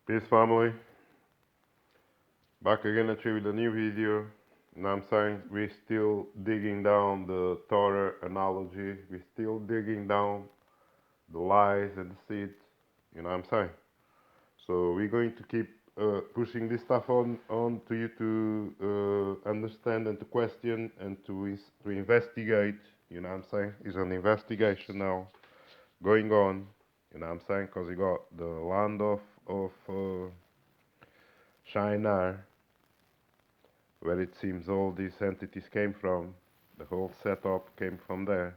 Peace family, back again at you with a new video. You know what I'm saying? We're still digging down the Torah analogy. We're still digging down the lies and the seeds. You know what I'm saying? So we're going to keep pushing this stuff on to you to understand and to question and to investigate. You know what I'm saying? It's an investigation now going on. You know what I'm saying? Because you got the land of Shinar, where it seems all these entities came from. The whole setup came from there,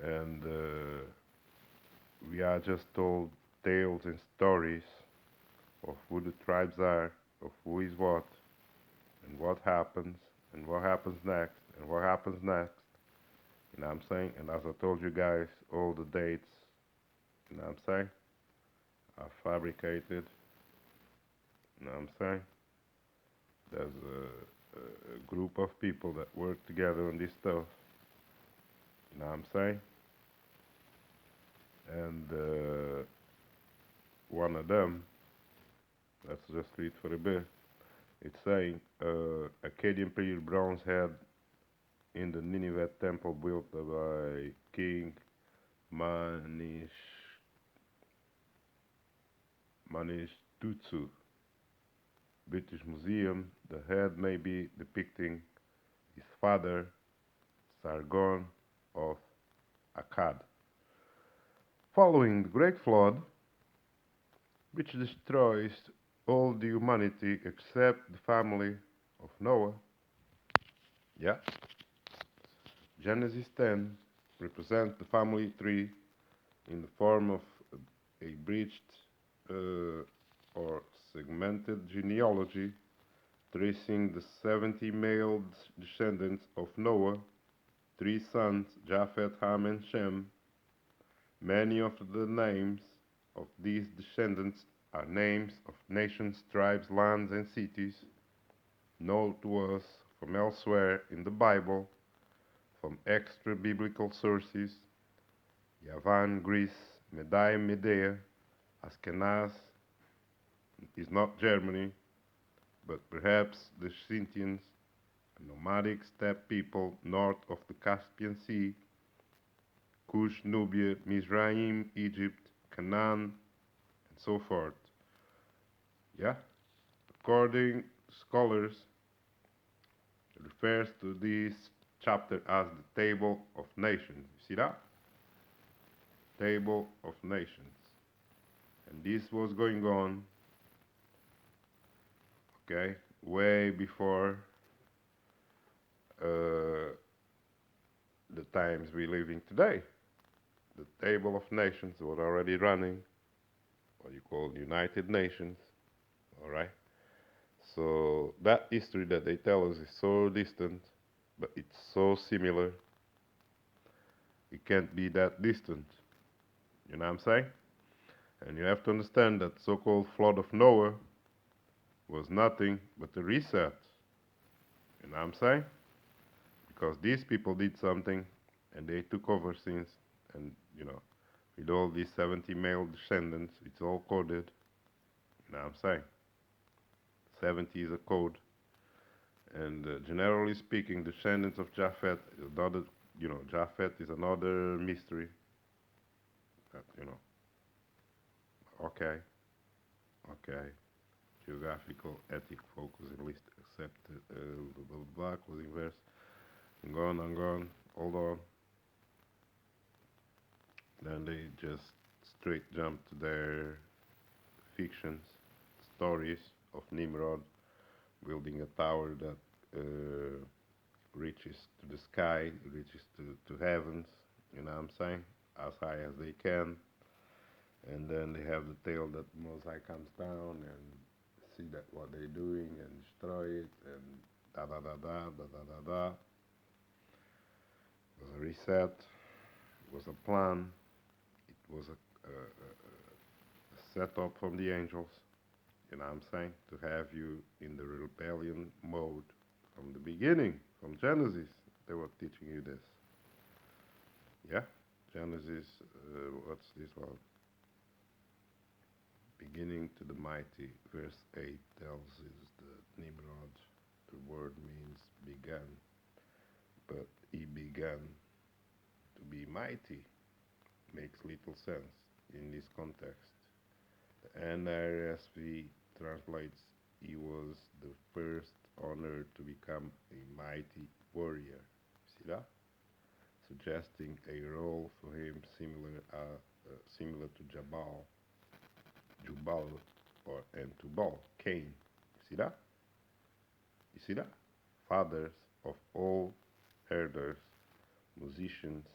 and we are just told tales and stories of who the tribes are, of who is what, and what happens next, and what happens next. You know what I'm saying? And as I told you guys, all the dates, you know what I'm saying, are fabricated. You know what I'm saying? There's a group of people that work together on this stuff. You know what I'm saying? And one of them, let's just read for a bit. It's saying Akkadian period bronze head in the Nineveh temple built by King Manish Tutsu. British Museum. The head may be depicting his father, Sargon of Akkad. Following the Great Flood, which destroys all the humanity except the family of Noah. Yeah. Genesis 10 represents the family tree in the form of a breached or segmented genealogy tracing the 70 male descendants of Noah, three sons, Japheth, Ham, and Shem. Many of the names of these descendants are names of nations, tribes, lands, and cities known to us from elsewhere in the Bible, from extra biblical sources: Yavan, Greece; Medea, Ashkenaz is not Germany, but perhaps the Scythians, a nomadic steppe people north of the Caspian Sea, Cush, Nubia, Mizraim, Egypt, Canaan, and so forth. Yeah? According to scholars, it refers to this chapter as the Table of Nations. You see that? Table of Nations. And this was going on, okay, way before the times we live in today. The Table of Nations was already running, what you call United Nations, all right? So that history that they tell us is so distant, but it's so similar. It can't be that distant. You know what I'm saying? And you have to understand that so-called flood of Noah was nothing but a reset. You know what I'm saying? Because these people did something and they took over since, and with all these 70 male descendants, it's all coded. You know what I'm saying? 70 is a code. And generally speaking, descendants of Japhet is another, Japhet is another mystery. That, okay, okay. Geographical, ethic, focus, and list accepted, blah, blah, blah, closing verse. I'm gone, hold on. Then they just straight jump to their fictions, stories of Nimrod building a tower that reaches to the sky, reaches to heavens, you know what I'm saying? As high as they can. And then they have the tale that Mosai comes down and see that what they're doing and destroy it and da da da da da da da da. It was a reset. It was a plan. It was a setup from the angels. You know what I'm saying? To have you in the rebellion mode from the beginning, from Genesis. They were teaching you this. Yeah? Genesis, what's this one? beginning to the mighty. Verse 8 tells us that Nimrod, the word means began, but he began to be mighty. Makes little sense in this context. The NRSV translates he was the first on earth to become a mighty warrior. See that? Suggesting a role for him similar to Jubal, or and Tubal, Cain. See that? You see that? Fathers of all herders, musicians,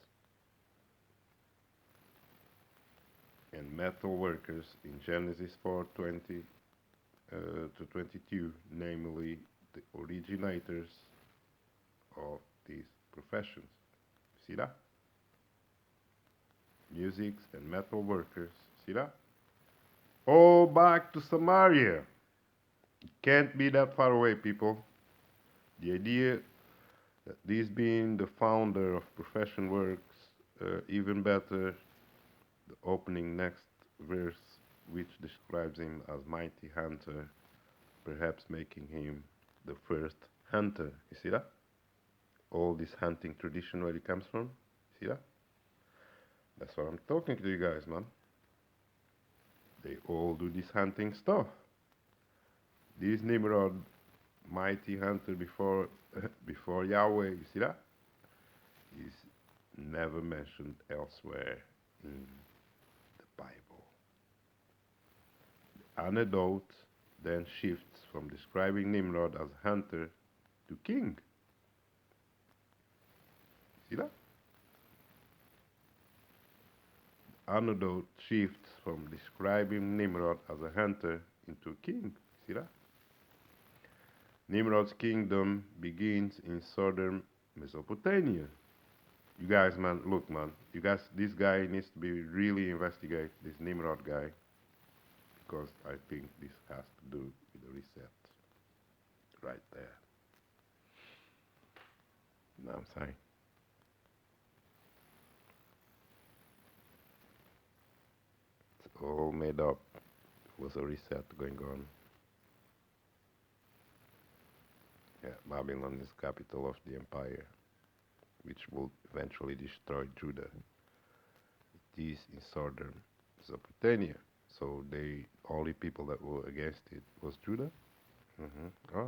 and metal workers in Genesis 4:20 to 22, namely the originators of these professions. See that? Musics and metal workers. See that? All back to Samaria. It can't be that far away, people. The idea that this being the founder of profession works even better. The opening next verse, which describes him as mighty hunter, perhaps making him the first hunter. You see that? All this hunting tradition where it comes from. See that? That's what I'm talking to you guys, man. They all do this hunting stuff. This Nimrod, mighty hunter before before Yahweh, you see that? Is never mentioned elsewhere in the Bible. The anecdote then shifts from describing Nimrod as hunter to king. See that? The anecdote shifts from describing Nimrod as a hunter into a king. See that? Nimrod's kingdom begins in southern Mesopotamia. You guys, man, look, man. You guys, this guy needs to be really investigate, this Nimrod guy, because I think this has to do with the reset right there. You know what I'm saying? It's all made up. There was a reset going on. Yeah, Babylon is capital of the empire, which will eventually destroy Judah. It is in southern Mesopotamia, so the only people that were against it was Judah. All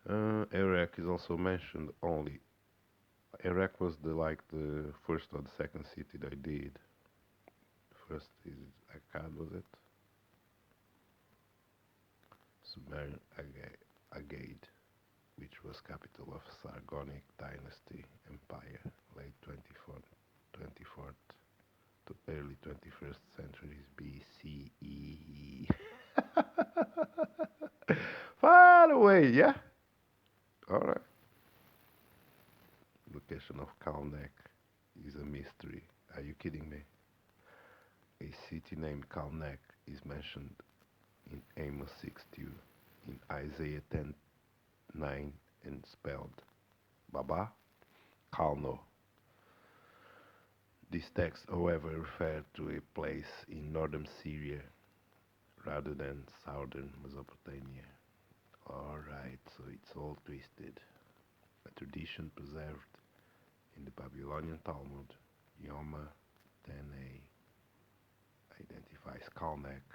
right. Iraq is also mentioned only. Iraq was the first or the second city they did. First is Akkad, was it? Sumerian Agade, which was capital of Sargonic dynasty empire, late 24th to early 21st centuries BCE. Far away, yeah? Alright. Location of Kalnek is a mystery. Are you kidding me? A city named Kalnek is mentioned in Amos 6:2, in Isaiah 10:9, and spelled Baba Kalno. This text, however, referred to a place in northern Syria rather than southern Mesopotamia. Alright, so it's all twisted. A tradition preserved in the Babylonian Talmud, Yoma 10a, identifies Kalnek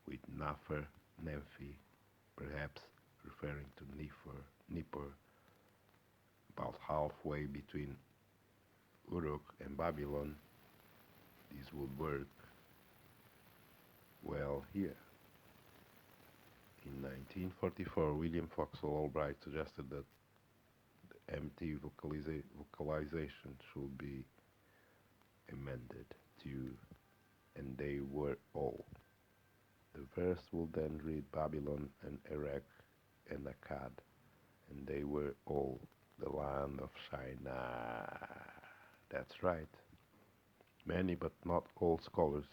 with Nefer, Nephi, perhaps referring to Nippur, about halfway between Uruk and Babylon. This would work well here. In 1944, William Foxall Albright suggested that the empty vocalization should be amended to "and they were all." The verse will then read Babylon and Erech and Akkad, and they were all the land of Shinar. That's right. Many but not all scholars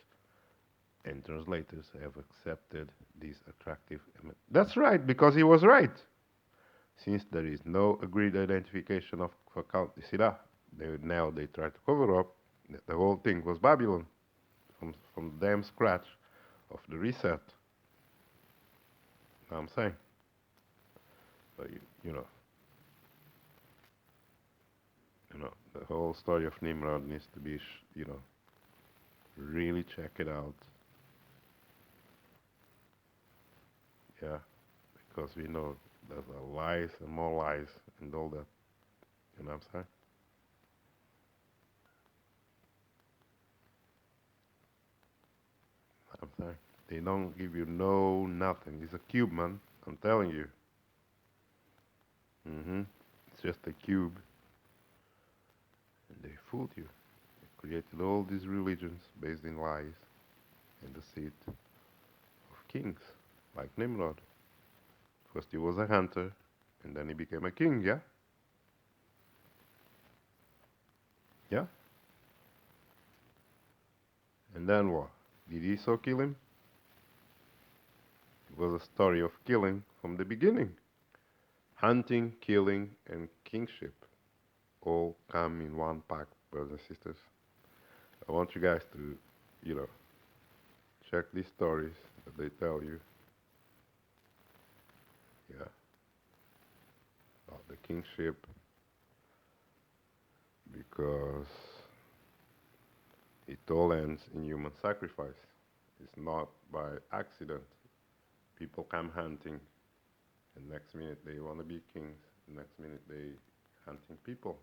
and translators have accepted this attractive image. That's right, because he was right. Since there is no agreed identification of count, you see that? Now they try to cover up that the whole thing was Babylon from damn scratch. of the reset. Know what I'm saying? So the whole story of Nimrod needs to be, really check it out. Yeah, because we know there's lies and more lies and all that. You know what I'm saying? I'm saying they don't give you no nothing. It's a cube, man. I'm telling you. It's just a cube, and they fooled you. They created all these religions based in lies and deceit of kings, like Nimrod. First he was a hunter, and then he became a king. Yeah, yeah. And then what? Did Esau kill him? It was a story of killing from the beginning. Hunting, killing, and kingship all come in one pack, brothers and sisters. I want you guys to, you know, check these stories that they tell you, yeah, about the kingship, because it all ends in human sacrifice. It's not by accident. People come hunting, and next minute they want to be kings. Next minute they hunting people.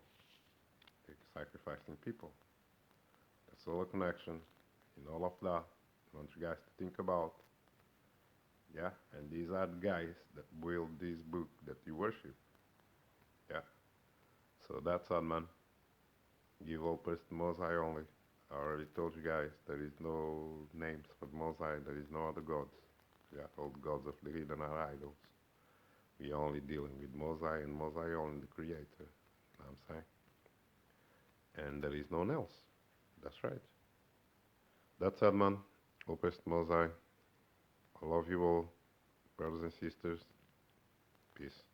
They're sacrificing people. That's all a connection in all of that. I want you guys to think about. Yeah, and these are the guys that build this book that you worship. Yeah. So that's all, man. Give all praise to Most High only. I already told you guys there is no names for the Most High. There is no other gods. Yeah, all the gods of the hidden are idols. We are only dealing with Most High and Most High only, the Creator. You know what I'm saying? And there is no one else. That's right. That's it, man. All praise to Most High. I love you all, brothers and sisters. Peace.